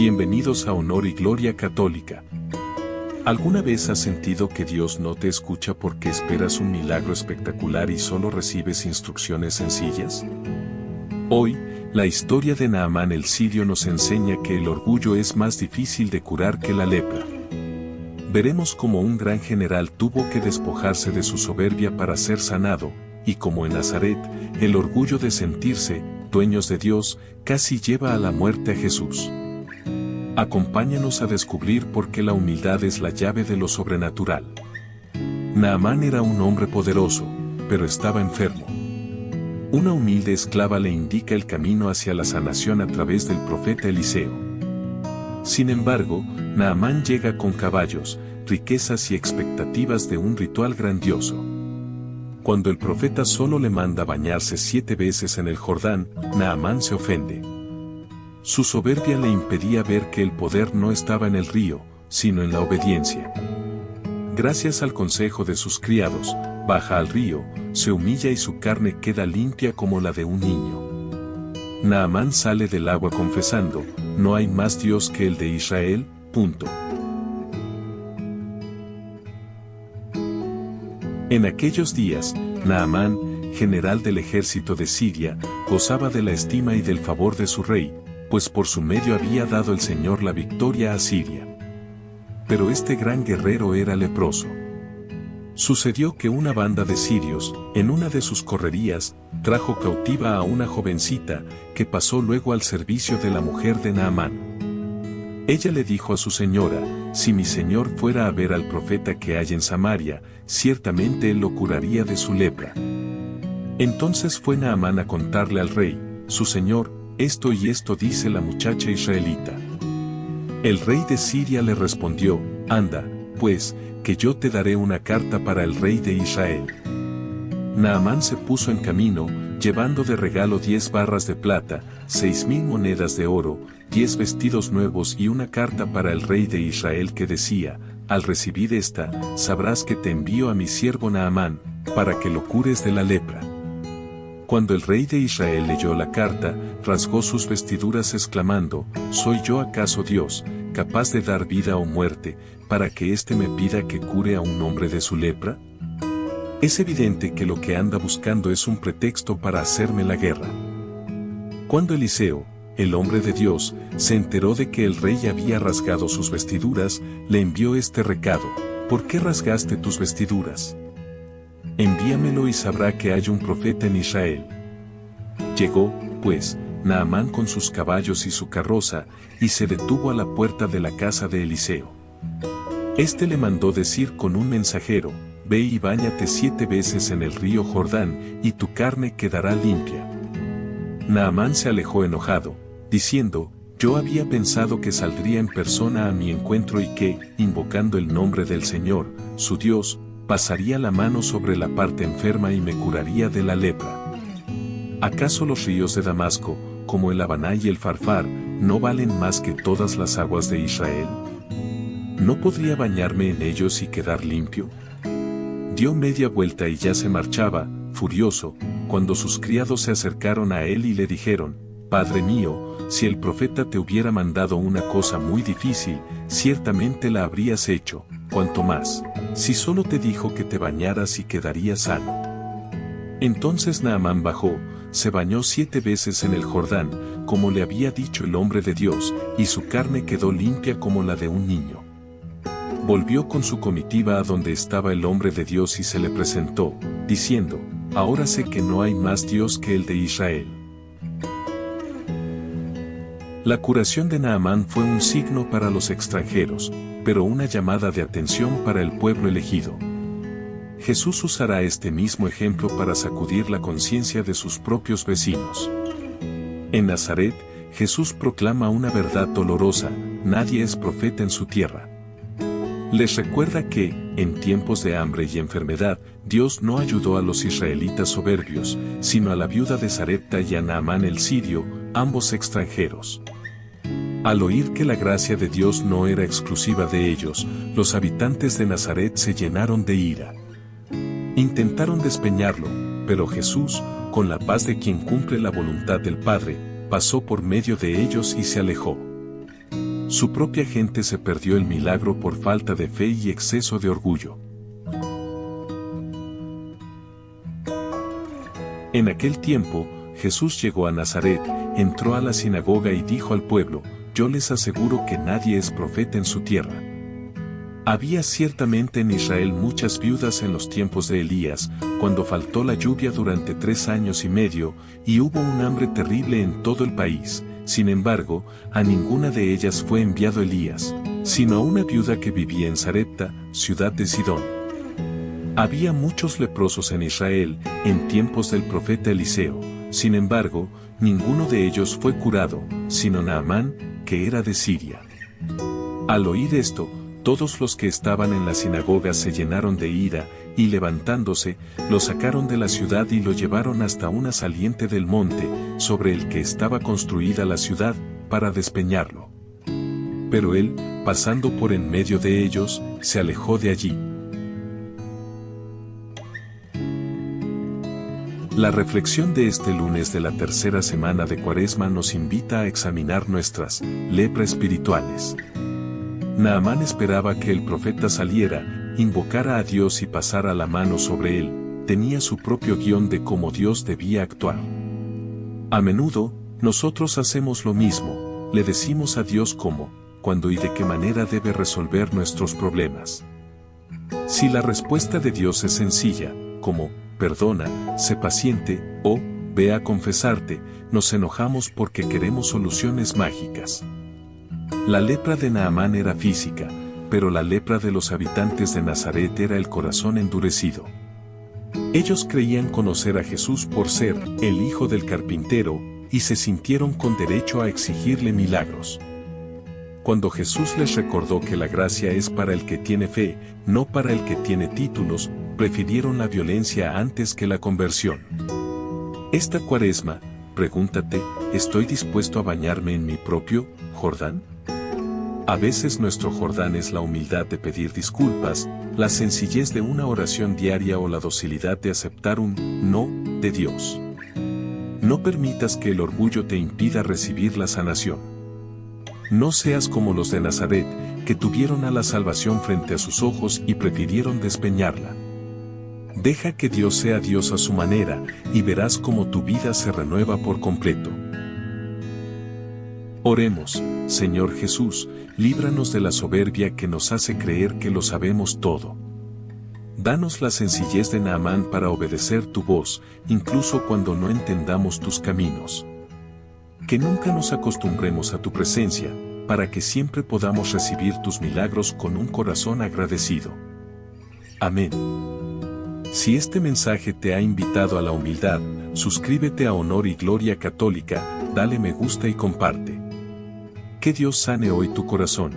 Bienvenidos a Honor y Gloria Católica. ¿Alguna vez has sentido que Dios no te escucha porque esperas un milagro espectacular y solo recibes instrucciones sencillas? Hoy, la historia de Naamán el sirio nos enseña que el orgullo es más difícil de curar que la lepra. Veremos cómo un gran general tuvo que despojarse de su soberbia para ser sanado, y como en Nazaret, el orgullo de sentirse dueños de Dios casi lleva a la muerte a Jesús. Acompáñanos a descubrir por qué la humildad es la llave de lo sobrenatural. Naamán era un hombre poderoso, pero estaba enfermo. Una humilde esclava le indica el camino hacia la sanación a través del profeta Eliseo. Sin embargo, Naamán llega con caballos, riquezas y expectativas de un ritual grandioso. Cuando el profeta solo le manda bañarse 7 veces en el Jordán, Naamán se ofende. Su soberbia le impedía ver que el poder no estaba en el río, sino en la obediencia. Gracias al consejo de sus criados, baja al río, se humilla y su carne queda limpia como la de un niño. Naamán sale del agua confesando, no hay más Dios que el de Israel, punto. En aquellos días, Naamán, general del ejército de Siria, gozaba de la estima y del favor de su rey, pues por su medio había dado el Señor la victoria a Siria. Pero este gran guerrero era leproso. Sucedió que una banda de sirios, en una de sus correrías, trajo cautiva a una jovencita, que pasó luego al servicio de la mujer de Naamán. Ella le dijo a su señora, si mi señor fuera a ver al profeta que hay en Samaria, ciertamente él lo curaría de su lepra. Entonces fue Naamán a contarle al rey, su señor, esto y esto dice la muchacha israelita. El rey de Siria le respondió, anda, pues, que yo te daré una carta para el rey de Israel. Naamán se puso en camino, llevando de regalo 10 barras de plata, 6,000 monedas de oro, 10 vestidos nuevos y una carta para el rey de Israel que decía, al recibir esta, sabrás que te envío a mi siervo Naamán, para que lo cures de la lepra. Cuando el rey de Israel leyó la carta, rasgó sus vestiduras exclamando, ¿soy yo acaso Dios, capaz de dar vida o muerte, para que éste me pida que cure a un hombre de su lepra? Es evidente que lo que anda buscando es un pretexto para hacerme la guerra. Cuando Eliseo, el hombre de Dios, se enteró de que el rey había rasgado sus vestiduras, le envió este recado, ¿por qué rasgaste tus vestiduras? Envíamelo y sabrá que hay un profeta en Israel. Llegó, pues, Naamán con sus caballos y su carroza, y se detuvo a la puerta de la casa de Eliseo. Este le mandó decir con un mensajero, ve y báñate 7 veces en el río Jordán, y tu carne quedará limpia. Naamán se alejó enojado, diciendo, yo había pensado que saldría en persona a mi encuentro y que, invocando el nombre del Señor, su Dios, pasaría la mano sobre la parte enferma y me curaría de la lepra. ¿Acaso los ríos de Damasco, como el Habaná y el Farfar, no valen más que todas las aguas de Israel? ¿No podría bañarme en ellos y quedar limpio? Dio media vuelta y ya se marchaba, furioso, cuando sus criados se acercaron a él y le dijeron, Padre mío, si el profeta te hubiera mandado una cosa muy difícil, ciertamente la habrías hecho, cuanto más, si solo te dijo que te bañaras y quedarías sano. Entonces Naamán bajó, se bañó 7 veces en el Jordán, como le había dicho el hombre de Dios, y su carne quedó limpia como la de un niño. Volvió con su comitiva a donde estaba el hombre de Dios y se le presentó, diciendo, ahora sé que no hay más Dios que el de Israel. La curación de Naamán fue un signo para los extranjeros, pero una llamada de atención para el pueblo elegido. Jesús usará este mismo ejemplo para sacudir la conciencia de sus propios vecinos. En Nazaret, Jesús proclama una verdad dolorosa, nadie es profeta en su tierra. Les recuerda que, en tiempos de hambre y enfermedad, Dios no ayudó a los israelitas soberbios, sino a la viuda de Sarepta y a Naamán el sirio, ambos extranjeros. Al oír que la gracia de Dios no era exclusiva de ellos, los habitantes de Nazaret se llenaron de ira. Intentaron despeñarlo, pero Jesús, con la paz de quien cumple la voluntad del Padre, pasó por medio de ellos y se alejó. Su propia gente se perdió el milagro por falta de fe y exceso de orgullo. En aquel tiempo, Jesús llegó a Nazaret, entró a la sinagoga y dijo al pueblo: yo les aseguro que nadie es profeta en su tierra. Había ciertamente en Israel muchas viudas en los tiempos de Elías, cuando faltó la lluvia durante 3 años y medio, y hubo un hambre terrible en todo el país. Sin embargo, a ninguna de ellas fue enviado Elías, sino a una viuda que vivía en Sarepta, ciudad de Sidón. Había muchos leprosos en Israel, en tiempos del profeta Eliseo. Sin embargo, ninguno de ellos fue curado, sino Naamán, que era de Siria. Al oír esto, todos los que estaban en la sinagoga se llenaron de ira, y levantándose, lo sacaron de la ciudad y lo llevaron hasta una saliente del monte, sobre el que estaba construida la ciudad, para despeñarlo. Pero él, pasando por en medio de ellos, se alejó de allí. La reflexión de este lunes de la tercera semana de Cuaresma nos invita a examinar nuestras lepras espirituales. Naamán esperaba que el profeta saliera, invocara a Dios y pasara la mano sobre él. Tenía su propio guión de cómo Dios debía actuar. A menudo, nosotros hacemos lo mismo, le decimos a Dios cómo, cuándo y de qué manera debe resolver nuestros problemas. Si la respuesta de Dios es sencilla, como perdona, sé paciente, o ve a confesarte, nos enojamos porque queremos soluciones mágicas. La lepra de Naamán era física, pero la lepra de los habitantes de Nazaret era el corazón endurecido. Ellos creían conocer a Jesús por ser el hijo del carpintero, y se sintieron con derecho a exigirle milagros. Cuando Jesús les recordó que la gracia es para el que tiene fe, no para el que tiene títulos, prefirieron la violencia antes que la conversión. Esta Cuaresma, pregúntate, ¿estoy dispuesto a bañarme en mi propio Jordán? A veces nuestro Jordán es la humildad de pedir disculpas, la sencillez de una oración diaria o la docilidad de aceptar un no de Dios. No permitas que el orgullo te impida recibir la sanación. No seas como los de Nazaret, que tuvieron a la salvación frente a sus ojos y prefirieron despeñarla. Deja que Dios sea Dios a su manera, y verás cómo tu vida se renueva por completo. Oremos, Señor Jesús, líbranos de la soberbia que nos hace creer que lo sabemos todo. Danos la sencillez de Naamán para obedecer tu voz, incluso cuando no entendamos tus caminos. Que nunca nos acostumbremos a tu presencia, para que siempre podamos recibir tus milagros con un corazón agradecido. Amén. Si este mensaje te ha invitado a la humildad, suscríbete a Honor y Gloria Católica, dale me gusta y comparte. Que Dios sane hoy tu corazón.